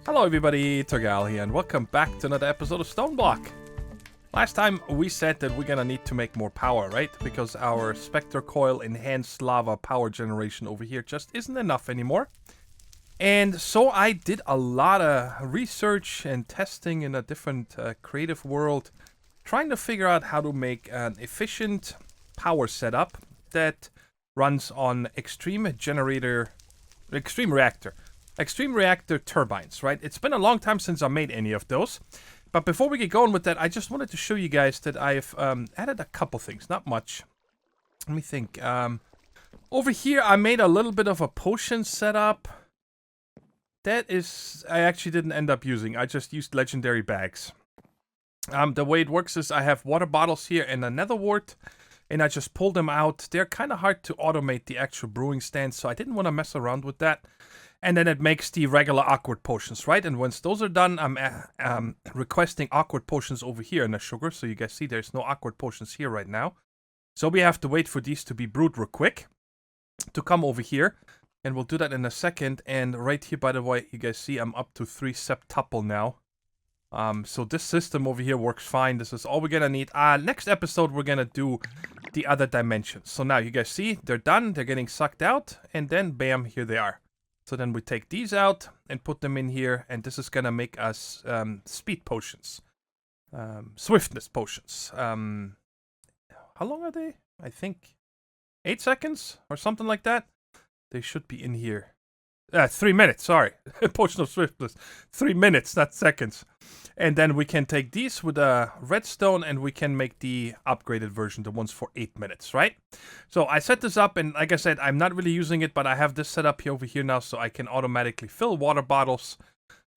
Hello everybody, Thorgal here, and welcome back to another episode of StoneBlock. Last time we said that we're gonna need to make more power, right? Because our Spectre Coil enhanced lava power generation over here just isn't enough anymore. And so I did a lot of research and testing in a different creative world, trying to figure out how to make an efficient power setup that runs on Extreme Reactor turbines, right? It's been a long time since I made any of those. But before we get going with that, I just wanted to show you guys that I've added a couple things, not much. Let me think. Over here, I made a little bit of a potion setup. That is, I actually didn't end up using. I just used legendary bags. The way it works is I have water bottles here and a nether wart, and I just pull them out. They're kind of hard to automate the actual brewing stand, so I didn't want to mess around with that. And then it makes the regular awkward potions, right? And once those are done, I'm requesting awkward potions over here in the sugar. So you guys see there's no awkward potions here right now. So we have to wait for these to be brewed real quick to come over here. And we'll do that in a second. And right here, by the way, you guys see I'm up to 3 septuple now. So this system over here works fine. This is all we're gonna need. Next episode, we're gonna do the other dimensions. So now you guys see they're done. They're getting sucked out. And then bam, here they are. So then we take these out and put them in here, and this is gonna make us speed potions, swiftness potions. How long are they? I think 8 seconds or something like that. They should be in here. 3 minutes, sorry. Potion of swiftness. 3 minutes, not seconds. And then we can take these with a redstone and we can make the upgraded version, the ones for 8 minutes, right? So I set this up, and like I said, I'm not really using it, but I have this set up here over here now so I can automatically fill water bottles.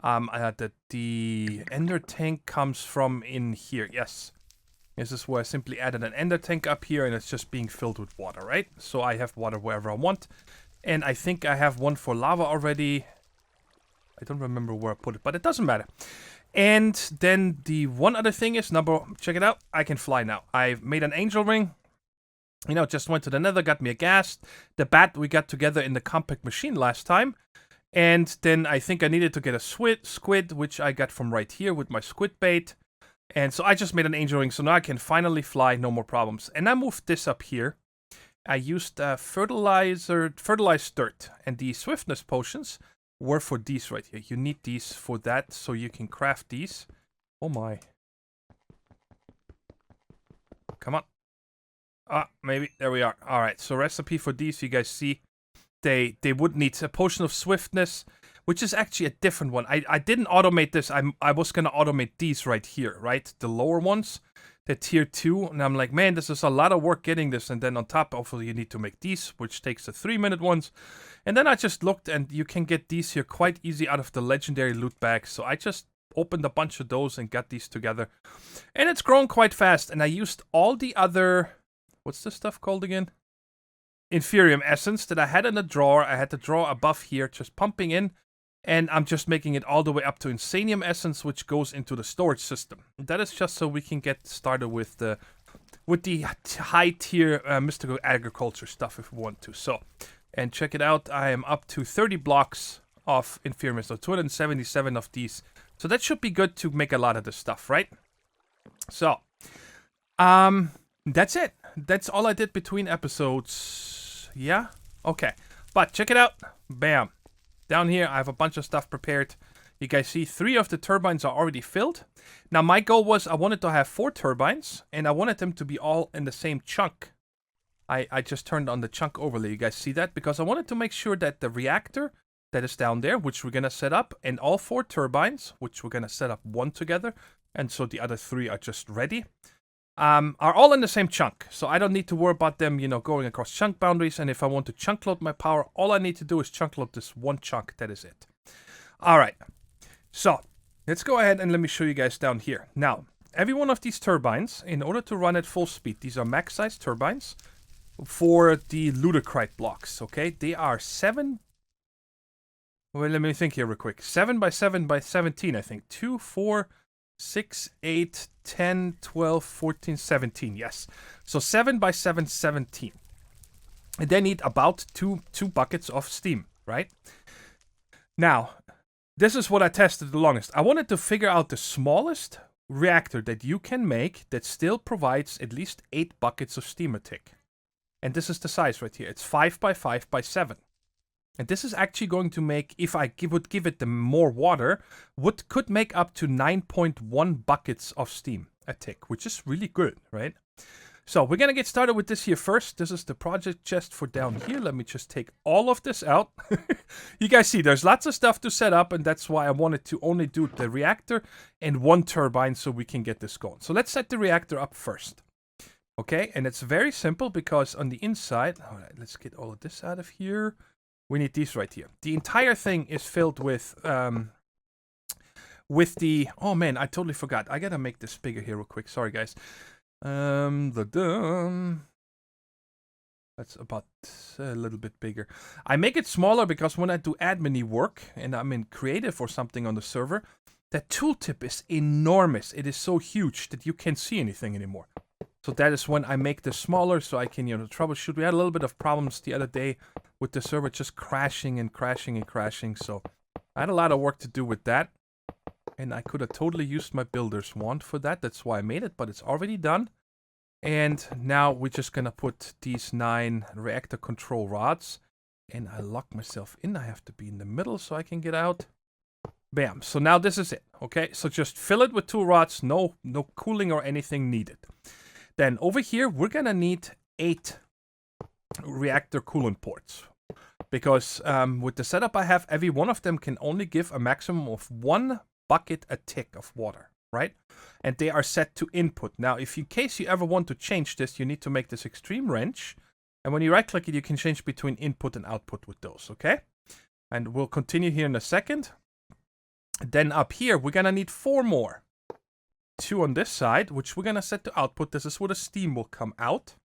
The ender tank comes from in here, yes. This is where I simply added an ender tank up here, and it's just being filled with water, right? So I have water wherever I want. And I think I have one for lava already. I don't remember where I put it, but it doesn't matter. And then the one other thing is, check it out, I can fly now. I've made an angel ring. You know, just went to the nether, got me a ghast. The bat we got together in the compact machine last time. And then I think I needed to get a squid, which I got from right here with my squid bait. And so I just made an angel ring, so now I can finally fly, no more problems. And I moved this up here. I used fertilized dirt, and the swiftness potions were for these right here. You need these for that, so you can craft these. Oh my. Come on. Maybe. There we are. Alright, so recipe for these, you guys see. They would need a potion of swiftness, which is actually a different one. I didn't automate this. I was going to automate these right here, right? The lower ones. The tier 2, and I'm like, man, this is a lot of work getting this, and then on top, hopefully you need to make these, which takes the 3-minute ones. And then I just looked, and you can get these here quite easy out of the legendary loot bags, so I just opened a bunch of those and got these together. And it's grown quite fast, and I used all the other, what's this stuff called again? Inferium essence that I had in a drawer. I had the drawer above here, just pumping in. And I'm just making it all the way up to Insanium Essence, which goes into the storage system. That is just so we can get started with the high tier mystical agriculture stuff if we want to. So, and check it out, I am up to 30 blocks of Inferium, so 277 of these. So that should be good to make a lot of this stuff, right? So, that's it. That's all I did between episodes. Yeah? Okay. But check it out. Bam. Down here, I have a bunch of stuff prepared. You guys see 3 of the turbines are already filled. Now, my goal was I wanted to have 4 turbines, and I wanted them to be all in the same chunk. I just turned on the chunk overlay. You guys see that? Because I wanted to make sure that the reactor that is down there, which we're going to set up, and all 4 turbines, which we're going to set up 1 together, and so the other 3 are just ready, are all in the same chunk. So I don't need to worry about them, going across chunk boundaries. And if I want to chunk load my power, all I need to do is chunk load this 1 chunk. That is it. All right. So let's go ahead and let me show you guys down here. Now, every one of these turbines, in order to run at full speed, these are max size turbines for the ludicrite blocks. Okay, they are 7. Well, let me think here real quick. 7 by 7 by 17, I think. 2, 4, 6, 8, 10, 12, 14, 17. Yes. So 7 by 7, 17. And they need about two buckets of steam, right? Now, this is what I tested the longest. I wanted to figure out the smallest reactor that you can make that still provides at least 8 buckets of steam a tick. And this is the size right here. It's 5 by 5 by 7. And this is actually going to make, if I would give it the more water, could make up to 9.1 buckets of steam a tick, which is really good, right? So we're going to get started with this here first. This is the project chest for down here. Let me just take all of this out. You guys see, there's lots of stuff to set up, and that's why I wanted to only do the reactor and 1 turbine so we can get this going. So let's set the reactor up first. Okay, and it's very simple because on the inside, all right, let's get all of this out of here. We need these right here. The entire thing is filled with the, oh man, I totally forgot. I gotta make this bigger here real quick. Sorry, guys. That's about a little bit bigger. I make it smaller because when I do admin work and I'm in creative or something on the server, that tooltip is enormous. It is so huge that you can't see anything anymore. So that is when I make this smaller so I can, troubleshoot. We had a little bit of problems the other day with the server just crashing and crashing and crashing. So I had a lot of work to do with that. And I could have totally used my builder's wand for that. That's why I made it, but it's already done. And now we're just going to put these 9 reactor control rods. And I lock myself in. I have to be in the middle so I can get out. Bam. So now this is it. Okay, so just fill it with 2 rods. No cooling or anything needed. Then over here, we're going to need 8 reactor coolant ports. Because with the setup I have, every one of them can only give a maximum of 1 bucket a tick of water, right? And they are set to input. Now, if in case you ever want to change this, you need to make this extreme wrench. And when you right click it, you can change between input and output with those, okay? And we'll continue here in a second. Then up here, we're gonna need 4 more. 2 on this side, which we're gonna set to output. This is where the steam will come out.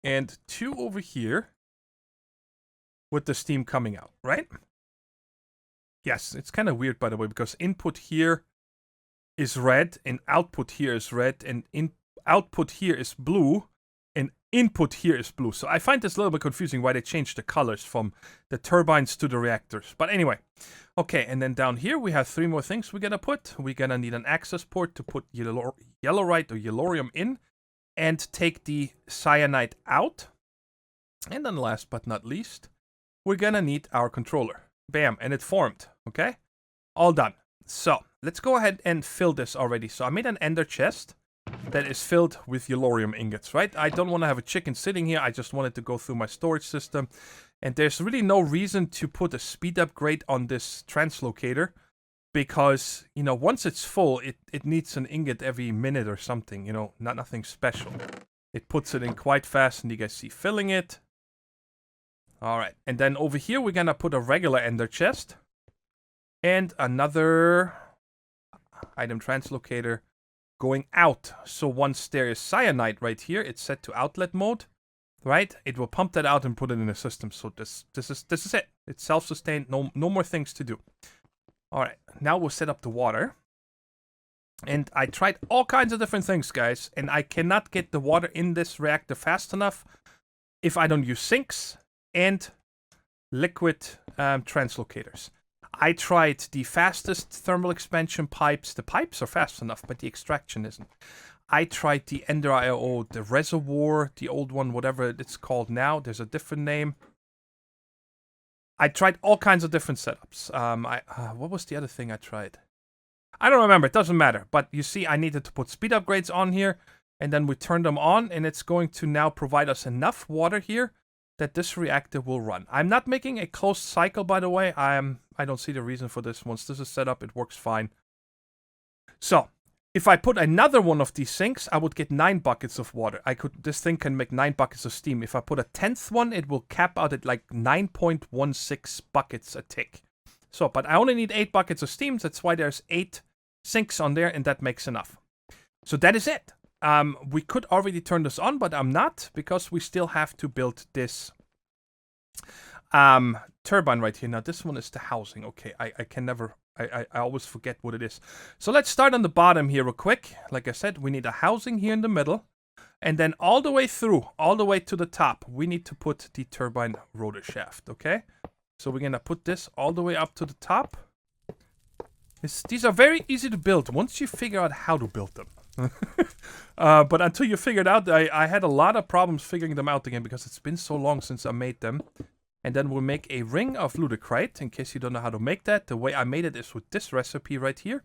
And 2 over here with the steam coming out, right? Yes, it's kind of weird, by the way, because input here is red, and output here is red, and output here is blue, and input here is blue. So I find this a little bit confusing why they changed the colors from the turbines to the reactors. But anyway, okay, and then down here we have 3 more things we're going to put. We're going to need an access port to put yellowite or yellorium in, and take the cyanide out. And then last but not least, we're going to need our controller. Bam, and it formed, okay? All done. So, let's go ahead and fill this already. So, I made an ender chest that is filled with yellorium ingots, right? I don't want to have a chicken sitting here. I just wanted to go through my storage system. And there's really no reason to put a speed upgrade on this translocator. Because, once it's full, it needs an ingot every minute or something, nothing special. It puts it in quite fast, and you guys see filling it. Alright, and then over here we're gonna put a regular ender chest. And another item translocator going out. So once there is cyanide right here, it's set to outlet mode. Right? It will pump that out and put it in the system. So this is it. It's self-sustained, no more things to do. Alright, now we'll set up the water. And I tried all kinds of different things, guys. And I cannot get the water in this reactor fast enough if I don't use sinks and liquid translocators. I tried the fastest thermal expansion pipes. The pipes are fast enough, but the extraction isn't. I tried the Ender IO, the reservoir, the old one, whatever it's called now. There's a different name. I tried all kinds of different setups. What was the other thing I tried? I don't remember. It doesn't matter. But you see, I needed to put speed upgrades on here. And then we turn them on. And it's going to now provide us enough water here that this reactor will run. I'm not making a closed cycle, by the way. I don't see the reason for this. Once this is set up, it works fine. So, if I put another one of these sinks, I would get 9 buckets of water. This thing can make 9 buckets of steam. If I put a 10th one, it will cap out at like 9.16 buckets a tick. So, but I only need 8 buckets of steam. That's why there's 8 sinks on there, and that makes enough. So that is it. We could already turn this on, but I'm not, because we still have to build this turbine right here. Now, this one is the housing. Okay, I can never... I always forget what it is. So let's start on the bottom here real quick. Like I said, we need a housing here in the middle. And then all the way through, all the way to the top, we need to put the turbine rotor shaft, okay? So we're gonna put this all the way up to the top. These are very easy to build once you figure out how to build them. But until you figure it out, I had a lot of problems figuring them out again because it's been so long since I made them. And then we'll make a ring of ludicrite. In case you don't know how to make that, the way I made it is with this recipe right here.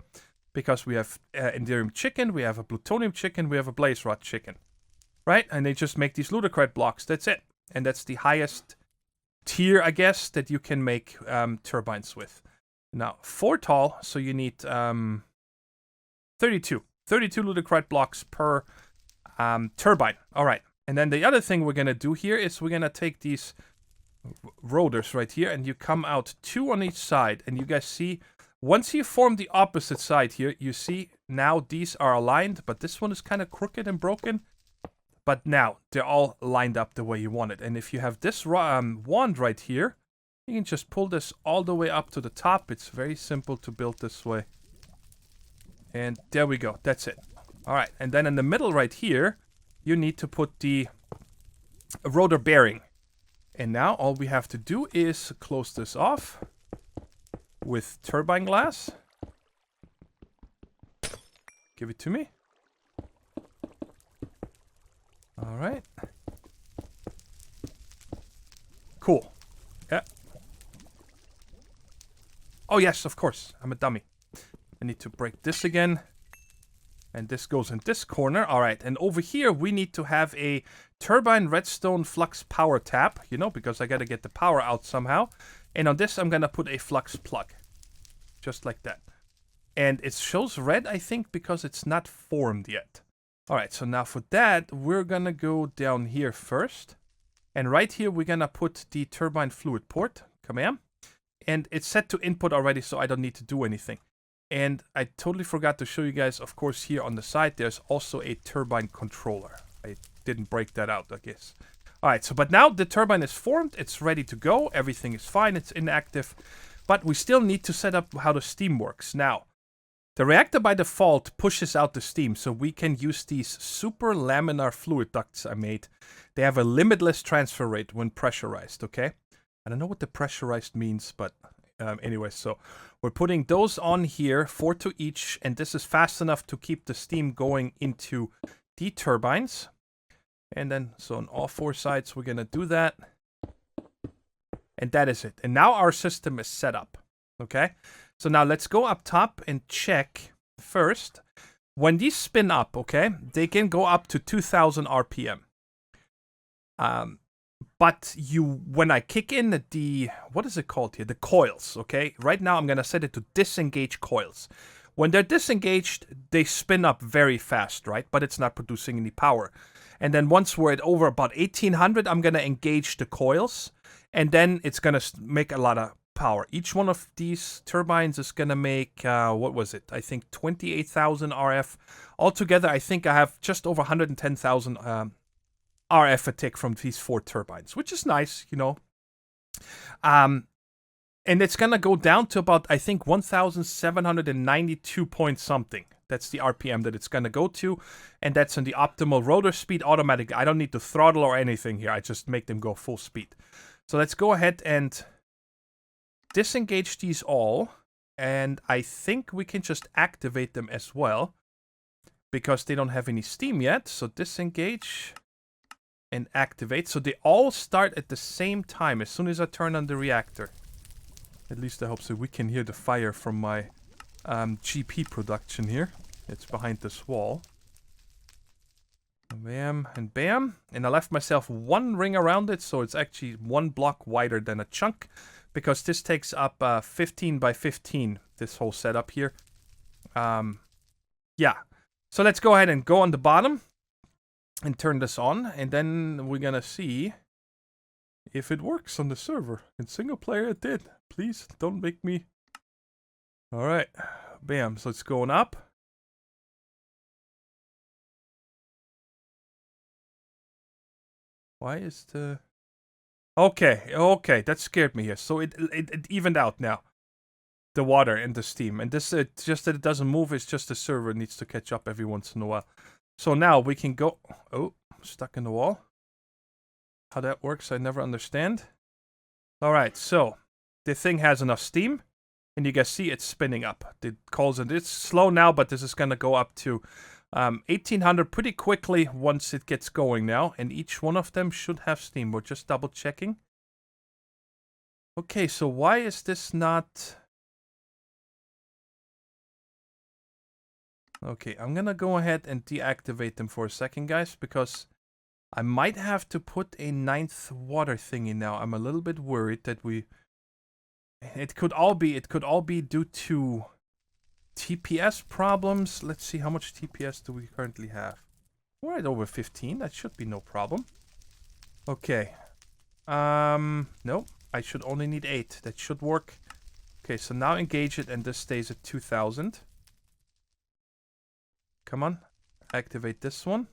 Because we have Enderium chicken, we have a plutonium chicken, we have a blaze rod chicken. Right? And they just make these ludicrite blocks. That's it. And that's the highest tier, I guess, that you can make turbines with. Now, 4 tall, so you need 32. 32 ludicrite blocks per turbine. All right. And then the other thing we're going to do here is we're going to take these rotors right here, and you come out 2 on each side. And you guys see, once you form the opposite side here, you see now these are aligned, but this one is kind of crooked and broken. But now they're all lined up the way you want it. And if you have this wand right here, you can just pull this all the way up to the top. It's very simple to build this way. And there we go. That's it. All right. And then in the middle right here, you need to put the rotor bearing. And now all we have to do is close this off with turbine glass. Give it to me. All right. Cool. Yeah. Oh, yes, of course. I'm a dummy. I need to break this again. And this goes in this corner. All right. And over here, we need to have a turbine redstone flux power tap, you know, because I got to get the power out somehow. And on this, I'm going to put a flux plug. Just like that. And it shows red, I think, because it's not formed yet. All right. So now for that, we're going to go down here first. And right here, we're going to put the turbine fluid port. Come here. And it's set to input already, so I don't need to do anything. And I totally forgot to show you guys, of course, here on the side, there's also a turbine controller. I didn't break that out, I guess. All right, so but now the turbine is formed. It's ready to go. Everything is fine. It's inactive. But we still need to set up how the steam works. Now, the reactor by default pushes out the steam, so we can use these super laminar fluid ducts I made. They have a limitless transfer rate when pressurized, okay? I don't know what the pressurized means, but anyway, so we're putting those on here, 4 to each, and this is fast enough to keep the steam going into the turbines. And then, so on all 4 sides, we're going to do that. And that is it. And now our system is set up, okay? So now let's go up top and check first. When these spin up, okay, they can go up to 2000 RPM. But when I kick in the, what is it called here? The coils, okay? Right now I'm going to set it to disengage coils. When they're disengaged, they spin up very fast, right? But it's not producing any power. And then once we're at over about 1800, I'm going to engage the coils. And then it's going to make a lot of power. Each one of these turbines is going to make, what was it? I think 28,000 RF. Altogether, I think I have just over 110,000 RF a tick from these 4 turbines, which is nice, you know. And it's going to go down to about, I think, 1,792 point something. That's the RPM that it's going to go to. And that's in the optimal rotor speed automatically. I don't need to throttle or anything here. I just make them go full speed. So let's go ahead and disengage these all. And I think we can just activate them as well, because they don't have any steam yet. So disengage and activate. So they all start at the same time as soon as I turn on the reactor. At least I hope so. We can hear the fire from my GP production here. It's behind this wall. Bam and bam. And I left myself 1 ring around it, so it's actually 1 block wider than a chunk, because this takes up 15 by 15, this whole setup here. Yeah. So let's go ahead and go on the bottom and turn this on, and then we're gonna see if it works on the server. In single player it did. Please don't make me. Alright. Bam. So it's going up. Why is the... Okay, that scared me here. So it evened out now. The water and the steam. And this, just that it doesn't move, it's just the server needs to catch up every once in a while. So now we can go... Oh, stuck in the wall. How that works, I never understand. Alright, so the thing has enough steam. And you guys see it's spinning up. It calls it. It's slow now, but this is going to go up to 1800 pretty quickly once it gets going now. And each one of them should have steam. We're just double checking. Okay, so why is this not... Okay, I'm going to go ahead and deactivate them for a second, guys, because I might have to put a 9th water thingy now. I'm a little bit worried that we... It could all be due to TPS problems. Let's see, how much TPS do we currently have? We're at over 15. That should be no problem. Okay. Nope. I should only need 8. That should work. Okay, so now engage it, and this stays at 2000. Come on. Activate this one.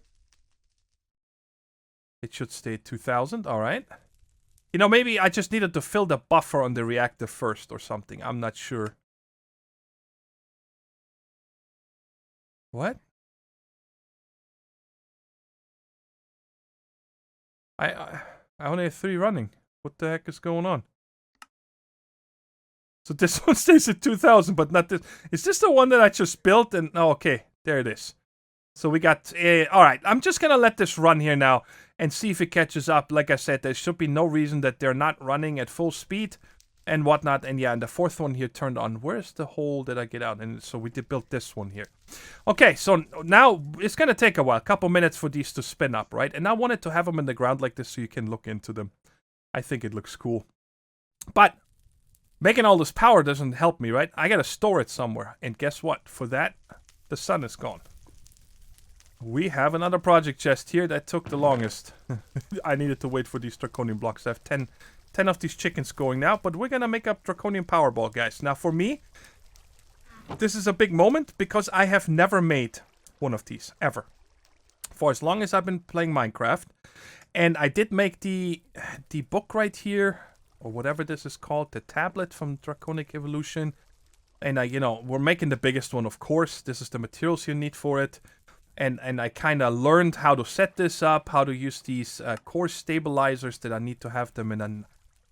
It should stay at 2000. All right. You know, maybe I just needed to fill the buffer on the reactor first or something. I'm not sure. What? I only have 3 running. What the heck is going on? So this one stays at 2000, but not this. Is this the one that I just built? And oh, okay, there it is. So we got, all right, I'm just going to let this run here now and see if it catches up. Like I said, there should be no reason that they're not running at full speed and whatnot. And yeah, and the 4th one here turned on. Where's the hole that I get out? And so we did build this one here. Okay, so now it's going to take a while, a couple minutes for these to spin up, right? And I wanted to have them in the ground like this so you can look into them. I think it looks cool. But making all this power doesn't help me, right? I got to store it somewhere. And guess what? For that, the sun is gone. We have another project chest here that took the longest. I needed to wait for these draconium blocks. I have 10 of these chickens going now, but we're gonna make up draconium powerball, guys. Now for me, this is a big moment because I have never made one of these, ever. For as long as I've been playing Minecraft. And I did make the book right here, or whatever this is called, the tablet from Draconic Evolution. And we're making the biggest one, of course. This is the materials you need for it. And I kind of learned how to set this up, how to use these core stabilizers that I need to have them in an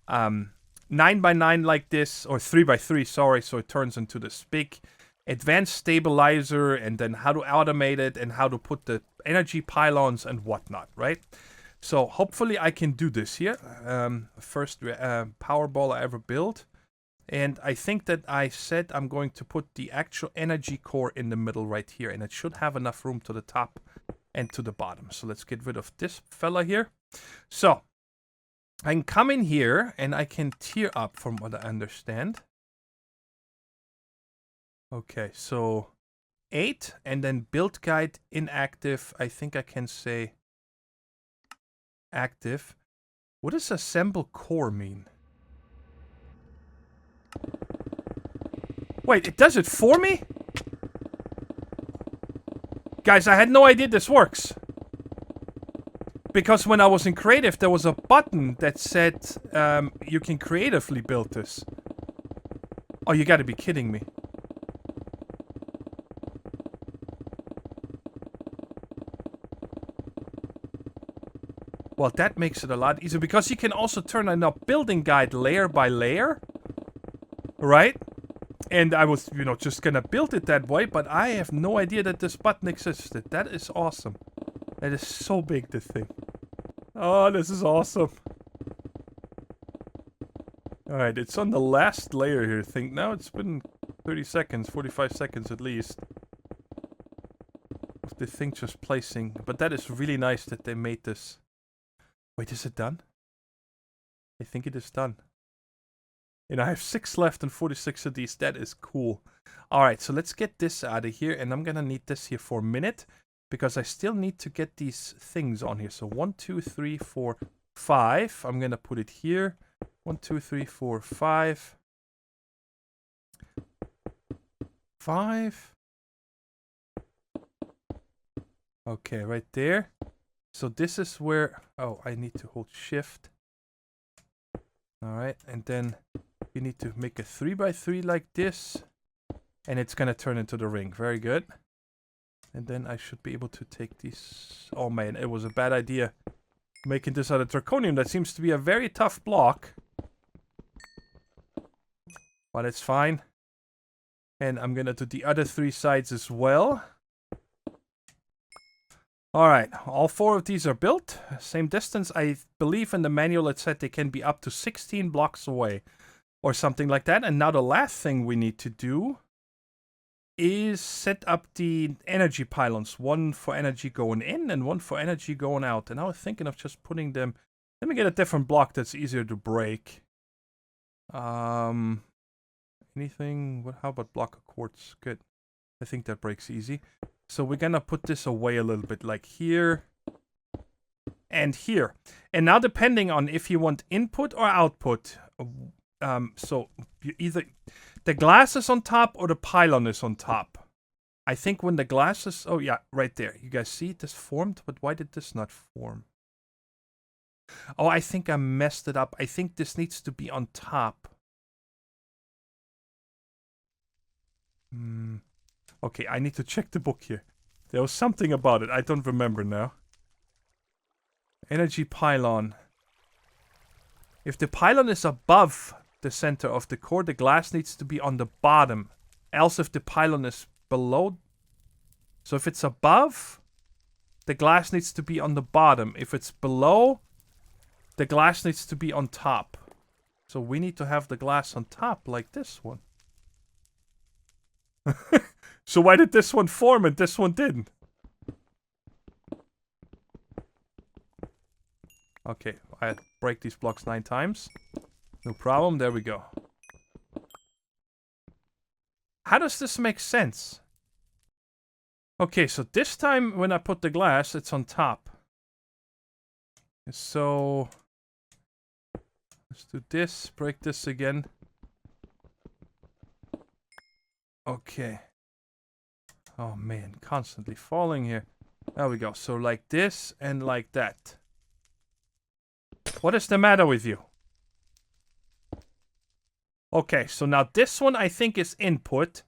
9x9 like this, or 3x3, sorry, so it turns into this big advanced stabilizer, and then how to automate it, and how to put the energy pylons and whatnot, right? So hopefully I can do this here. First Powerball I ever built. And I think that I said I'm going to put the actual energy core in the middle right here. And it should have enough room to the top and to the bottom. So let's get rid of this fella here. So I can come in here and I can tier up from what I understand. Okay, so 8 and then build guide inactive. I think I can say active. What does assemble core mean? Wait, it does it for me? Guys, I had no idea this works. Because when I was in creative, there was a button that said you can creatively build this. Oh, you gotta be kidding me. Well, that makes it a lot easier because you can also turn on a building guide layer by layer. Right? And I was, just gonna build it that way, but I have no idea that this button existed. That is awesome. That is so big, this thing. Oh, this is awesome. Alright, it's on the last layer here, I think. Now it's been 30 seconds, 45 seconds at least. Of the thing just placing. But that is really nice that they made this. Wait, is it done? I think it is done. And I have 6 left and 46 of these. That is cool. Alright, so let's get this out of here. And I'm going to need this here for a minute. Because I still need to get these things on here. So 1, 2, 3, 4, 5. I'm going to put it here. 1, 2, 3, 4, 5. 5. Okay, right there. So this is where... Oh, I need to hold shift. Alright, and then... You need to make a 3x3 like this. And it's going to turn into the ring. Very good. And then I should be able to take these... Oh man, it was a bad idea. Making this out of draconium. That seems to be a very tough block. but it's fine. And I'm gonna do the other 3 sides as well. Alright, all 4 of these are built. Same distance. I believe in the manual it said they can be up to 16 blocks away. Or something like that. And now the last thing we need to do is set up the energy pylons. One for energy going in and one for energy going out. And I was thinking of just putting them... Let me get a different block that's easier to break. Anything? How about block of quartz? Good. I think that breaks easy. So we're gonna put this away a little bit, like here and here. And now depending on if you want input or output, so you either the glass is on top or the pylon is on top. I think when the glass is, oh yeah, right there. You guys see this formed, but why did this not form? Oh, I think I messed it up. I think this needs to be on top. Okay, I need to check the book here. There was something about it. I don't remember now. Energy pylon. If the pylon is above the center of the core, the glass needs to be on the bottom. Else if the pylon is below... So if it's above, the glass needs to be on the bottom. If it's below, the glass needs to be on top. So we need to have the glass on top, like this one. So why did this one form and this one didn't? Okay, I break these blocks 9 times. No problem, there we go. How does this make sense? Okay, so this time when I put the glass, it's on top. So... let's do this, break this again. Okay. Oh man, constantly falling here. There we go. So like this and like that. What is the matter with you? Okay, so now this one I think is input.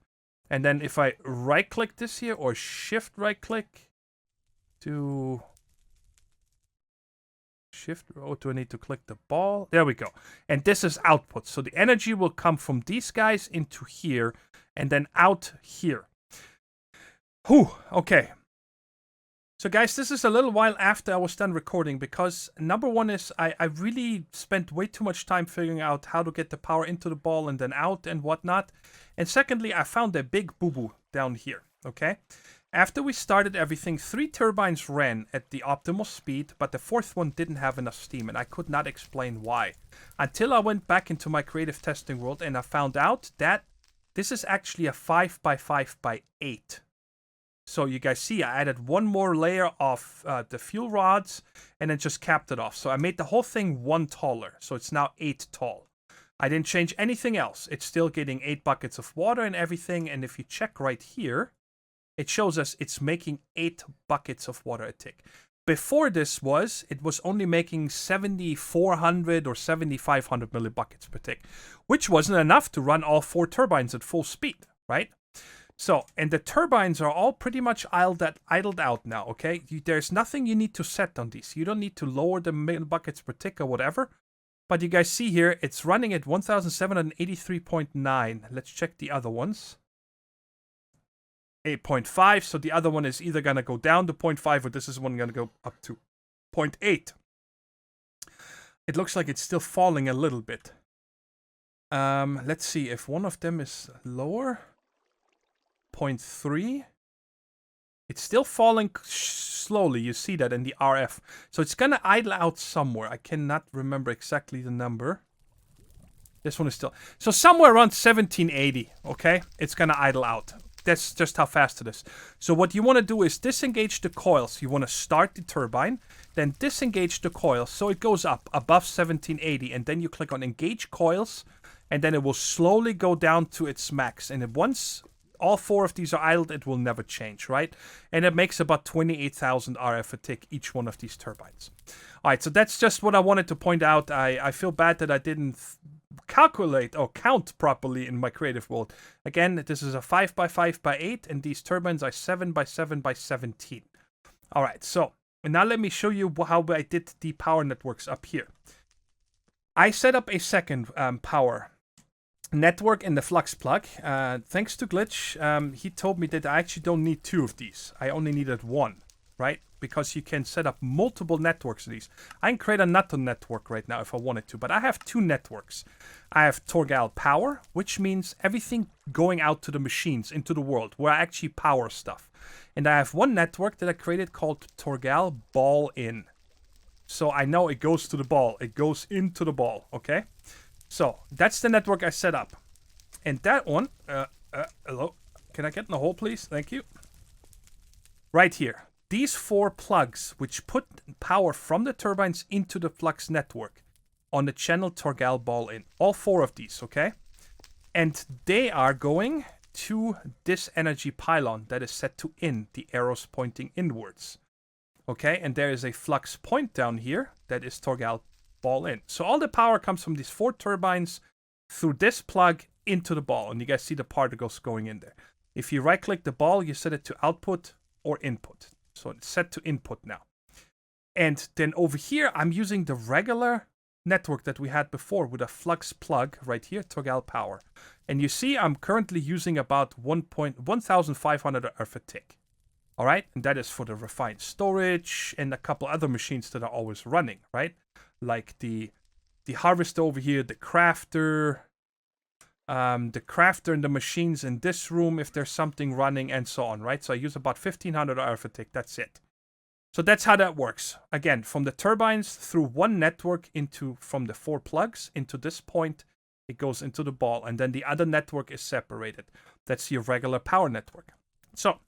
And then if I right click this here or shift right click to shift, oh, do I need to click the ball? There we go. And this is output. So the energy will come from these guys into here and then out here. Whew, okay. So guys, this is a little while after I was done recording because number one is I really spent way too much time figuring out how to get the power into the ball and then out and whatnot. And secondly, I found a big boo-boo down here, okay? After we started everything, 3 turbines ran at the optimal speed, but the 4th one didn't have enough steam, and I could not explain why. Until I went back into my creative testing world and I found out that this is actually a 5x5x8. So you guys see, I added one more layer of the fuel rods and then just capped it off. So I made the whole thing 1 taller. So it's now 8 tall. I didn't change anything else. It's still getting 8 buckets of water and everything. And if you check right here, it shows us it's making 8 buckets of water a tick. Before this it was only making 7,400 or 7,500 millibuckets per tick, which wasn't enough to run all 4 turbines at full speed, right? So, and the turbines are all pretty much idled out now, okay? There's nothing you need to set on these. You don't need to lower the millibuckets per tick or whatever. But you guys see here, it's running at 1,783.9. Let's check the other ones. 8.5, so the other one is either going to go down to 0.5 or this is one going to go up to 0.8. It looks like it's still falling a little bit. Let's see if one of them is lower. 0.3. It's still falling slowly. You see that in the RF. So it's going to idle out somewhere. I cannot remember exactly the number. This one is still... So somewhere around 1780, okay? It's going to idle out. That's just how fast it is. So what you want to do is disengage the coils. You want to start the turbine, then disengage the coils so it goes up above 1780, and then you click on engage coils, and then it will slowly go down to its max. And once all 4 of these are idled, it will never change, right? And it makes about 28,000 RF a tick, each one of these turbines. All right, so that's just what I wanted to point out. I feel bad that I didn't calculate or count properly in my creative world. Again, this is a 5x5x8, and these turbines are 7x7x17. All right, so now let me show you how I did the power networks up here. I set up a second power network in the flux plug. Thanks to Glitch, he told me that I actually don't need 2 of these. I only needed 1, right? Because you can set up multiple networks of these. I can create a NATO network right now if I wanted to, but I have 2 networks. I have Thorgal power, which means everything going out to the machines, into the world, where I actually power stuff. And I have 1 network that I created called Thorgal ball in. So I know it goes to the ball. It goes into the ball, okay? So that's the network I set up. And that one, hello, can I get in the hole, please? Thank you. Right here. These 4 plugs, which put power from the turbines into the flux network on the channel Thorgal ball in. All 4 of these, okay? And they are going to this energy pylon that is set to in, the arrows pointing inwards. Okay, and there is a flux point down here that is Thorgal ball in. So all the power comes from these 4 turbines through this plug into the ball. And you guys see the particles going in there. If you right click the ball, you set it to output or input. So it's set to input now. And then over here, I'm using the regular network that we had before with a flux plug right here, Thorgal power. And you see I'm currently using about 1,500 Earth a tick. All right, and that is for the refined storage and a couple other machines that are always running, right? Like the harvester over here, the crafter and the machines in this room if there's something running and so on, right? So I use about 1,500 Earth a tick, that's it. So that's how that works. Again, from the turbines through 1 network from the 4 plugs into this point, it goes into the ball, and then the other network is separated. That's your regular power network. So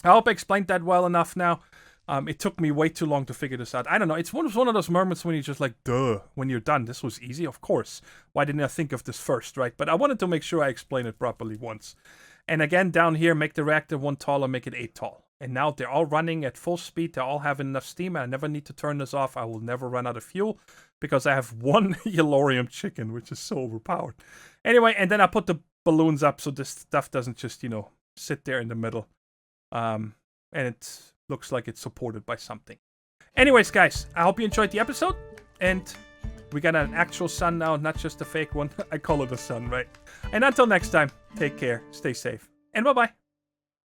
I hope I explained that well enough now. It took me way too long to figure this out. I don't know. It's one of those moments when you're just like, duh, when you're done. This was easy, of course. Why didn't I think of this first, right? But I wanted to make sure I explain it properly once. And again, down here, make the reactor 1 taller, make it 8 tall. And now they're all running at full speed. They're all having enough steam. I never need to turn this off. I will never run out of fuel because I have 1 Yellorium chicken, which is so overpowered. Anyway, and then I put the balloons up so this stuff doesn't just, sit there in the middle. And it looks like it's supported by something. Anyways, guys, I hope you enjoyed the episode. And we got an actual sun now, not just a fake one. I call it a sun, right? And until next time, take care, stay safe, and bye-bye.